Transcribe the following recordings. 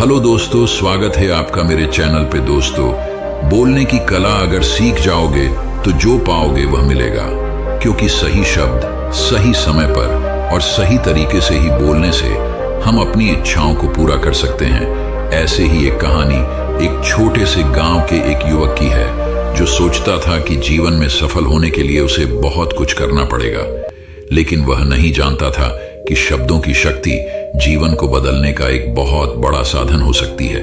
Hello दोस्तों, स्वागत है आपका मेरे चैनल पे। दोस्तों, बोलने की कला अगर सीख जाओगे तो जो पाओगे वह मिलेगा, क्योंकि सही शब्द सही समय पर और सही तरीके से ही बोलने से हम अपनी इच्छाओं को पूरा कर सकते हैं। ऐसे ही एक कहानी एक छोटे से गांव के एक युवक की है जो सोचता था कि जीवन में सफल होने के लिए उसे बहुत कुछ करना पड़ेगा, लेकिन वह नहीं जानता था कि शब्दों की शक्ति जीवन को बदलने का एक बहुत बड़ा साधन हो सकती है।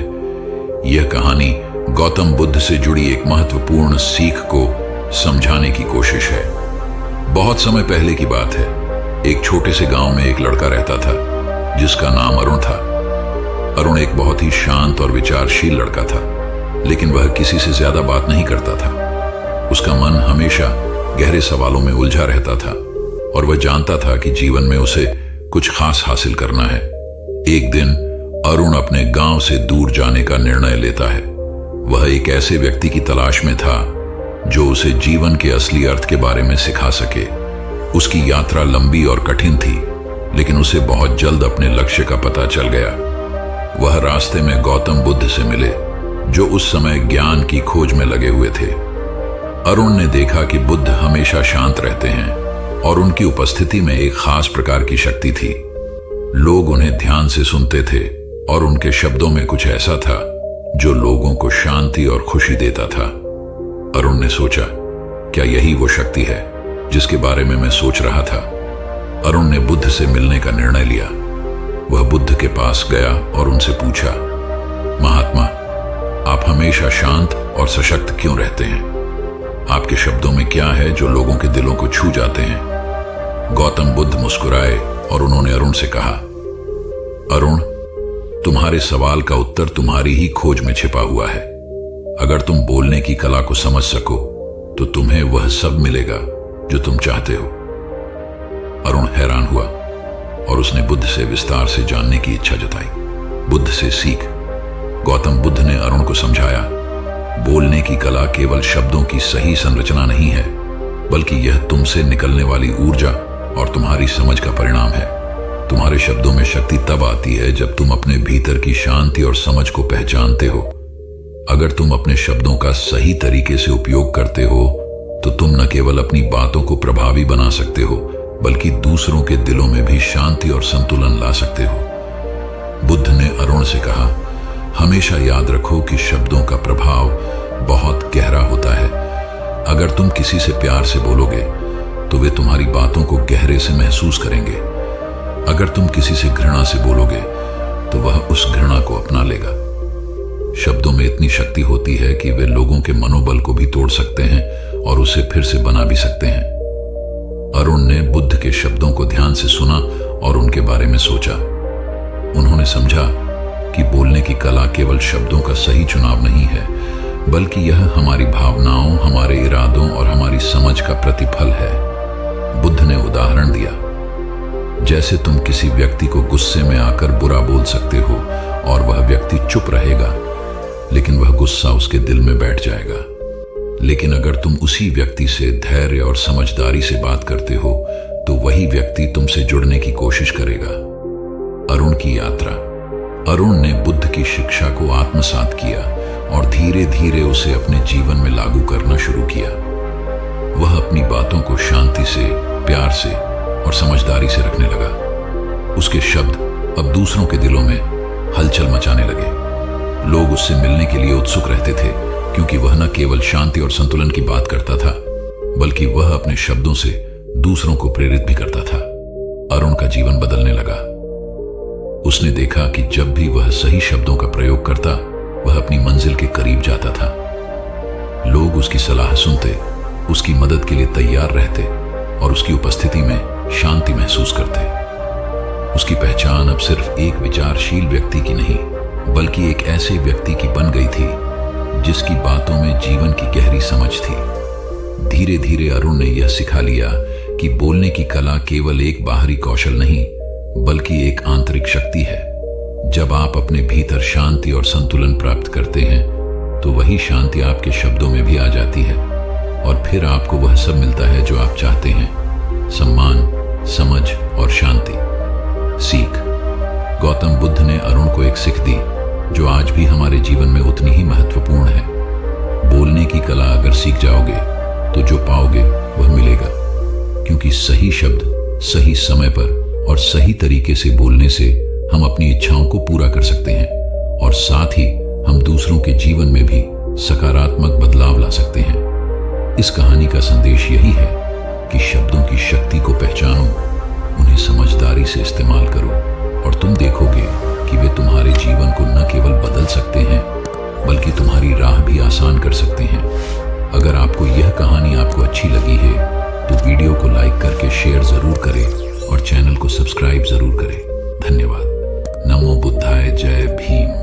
यह कहानी गौतम बुद्ध से जुड़ी एक महत्वपूर्ण सीख को समझाने की कोशिश है। बहुत समय पहले की बात है। एक छोटे से गांव में एक लड़का रहता था जिसका नाम अरुण था। अरुण एक बहुत ही शांत और विचारशील लड़का था, लेकिन वह किसी से ज्यादा बात नहीं करता था। उसका मन हमेशा गहरे सवालों में उलझा रहता था और वह जानता था कि जीवन में उसे कुछ खास हासिल करना है। एक दिन अरुण अपने गांव से दूर जाने का निर्णय लेता है। वह एक ऐसे व्यक्ति की तलाश में था जो उसे जीवन के असली अर्थ के बारे में सिखा सके। उसकी यात्रा लंबी और कठिन थी, लेकिन उसे बहुत जल्द अपने लक्ष्य का पता चल गया। वह रास्ते में गौतम बुद्ध से मिले, जो उस समय ज्ञान की खोज में लगे हुए थे। अरुण ने देखा कि बुद्ध हमेशा शांत रहते हैं और उनकी उपस्थिति में एक खास प्रकार की शक्ति थी। लोग उन्हें ध्यान से सुनते थे और उनके शब्दों में कुछ ऐसा था जो लोगों को शांति और खुशी देता था। अरुण ने सोचा, क्या यही वो शक्ति है जिसके बारे में मैं सोच रहा था? अरुण ने बुद्ध से मिलने का निर्णय लिया। वह बुद्ध के पास गया और उनसे पूछा, महात्मा, आप हमेशा शांत और सशक्त क्यों रहते हैं? आपके शब्दों में क्या है जो लोगों के दिलों को छू जाते हैं? गौतम बुद्ध मुस्कुराए और उन्होंने अरुण से कहा, अरुण, तुम्हारे सवाल का उत्तर तुम्हारी ही खोज में छिपा हुआ है। अगर तुम बोलने की कला को समझ सको तो तुम्हें वह सब मिलेगा जो तुम चाहते हो। अरुण हैरान हुआ और उसने बुद्ध से विस्तार से जानने की इच्छा जताई। बुद्ध से सीख। गौतम बुद्ध ने अरुण को समझाया, बोलने की कला केवल शब्दों की सही संरचना नहीं है, बल्कि यह तुमसे निकलने वाली ऊर्जा और तुम्हारी समझ का परिणाम है। तुम्हारे शब्दों में शक्ति तब आती है जब तुम अपने भीतर की शांति और समझ को पहचानते हो। अगर तुम अपने शब्दों का सही तरीके से उपयोग करते हो तो तुम न केवल अपनी बातों को प्रभावी बना सकते हो, बल्कि दूसरों के दिलों में भी शांति और संतुलन ला सकते हो। बुद्ध ने अरुण से कहा, हमेशा याद रखो कि शब्दों का प्रभाव बहुत गहरा होता है। अगर तुम किसी से प्यार से बोलोगे तो वे तुम्हारी बातों को गहरे से महसूस करेंगे। अगर तुम किसी से घृणा से बोलोगे तो वह उस घृणा को अपना लेगा। शब्दों में इतनी शक्ति होती है कि वे लोगों के मनोबल को भी तोड़ सकते हैं और उसे फिर से बना भी सकते हैं। अरुण ने बुद्ध के शब्दों को ध्यान से सुना और उनके बारे में सोचा। उन्होंने समझा कि बोलने की कला केवल शब्दों का सही चुनाव नहीं है, बल्कि यह हमारी भावनाओं, हमारे इरादों और हमारी समझ का प्रतिफल है। बुद्ध ने उदाहरण दिया, जैसे तुम किसी व्यक्ति को गुस्से में आकर बुरा बोल सकते हो और वह व्यक्ति चुप रहेगा, लेकिन वह गुस्सा उसके दिल में बैठ जाएगा। लेकिन अगर तुम उसी व्यक्ति से धैर्य और समझदारी से बात करते हो तो वही व्यक्ति तुमसे जुड़ने की कोशिश करेगा। अरुण की यात्रा। अरुण ने बुद्ध की शिक्षा को आत्मसात किया और धीरे धीरे उसे अपने जीवन में लागू करना शुरू किया। वह अपनी बातों को शांति से, प्यार से और समझदारी से रखने लगा। उसके शब्द अब दूसरों के दिलों में हलचल मचाने लगे। लोग उससे मिलने के लिए उत्सुक रहते थे, क्योंकि वह न केवल शांति और संतुलन की बात करता था, बल्कि वह अपने शब्दों से दूसरों को प्रेरित भी करता था। अरुण का जीवन बदलने लगा। उसने देखा कि जब भी वह सही शब्दों का प्रयोग करता, वह अपनी मंजिल के करीब जाता था। लोग उसकी सलाह सुनते, उसकी मदद के लिए तैयार रहते और उसकी उपस्थिति में शांति महसूस करते। उसकी पहचान अब सिर्फ एक विचारशील व्यक्ति की नहीं, बल्कि एक ऐसे व्यक्ति की बन गई थी जिसकी बातों में जीवन की गहरी समझ थी। धीरे धीरे अरुण ने यह सिखा लिया कि बोलने की कला केवल एक बाहरी कौशल नहीं, बल्कि एक आंतरिक शक्ति है। जब आप अपने भीतर शांति और संतुलन प्राप्त करते हैं तो वही शांति आपके शब्दों में भी आ जाती है और फिर आपको वह सब मिलता है जो आप चाहते हैं, सम्मान, समझ और शांति। सीख। गौतम बुद्ध ने अरुण को एक सीख दी, जो आज भी हमारे जीवन में उतनी ही महत्वपूर्ण है। बोलने की कला अगर सीख जाओगे तो जो पाओगे वह मिलेगा, क्योंकि सही शब्द सही समय पर और सही तरीके से बोलने से हम अपनी इच्छाओं को पूरा कर सकते हैं और साथ ही हम दूसरों के जीवन में भी सकारात्मक बदलाव ला सकते हैं। इस कहानी का संदेश यही है कि शब्दों की शक्ति को पहचानो, उन्हें समझदारी से इस्तेमाल करो और तुम देखोगे कि वे तुम्हारे जीवन को न केवल बदल सकते हैं बल्कि तुम्हारी राह भी आसान कर सकते हैं। अगर आपको यह कहानी आपको अच्छी लगी है तो वीडियो को लाइक करके शेयर जरूर करें और चैनल को सब्सक्राइब जरूर करें। धन्यवाद। नमो बुद्धाय। जय भीम।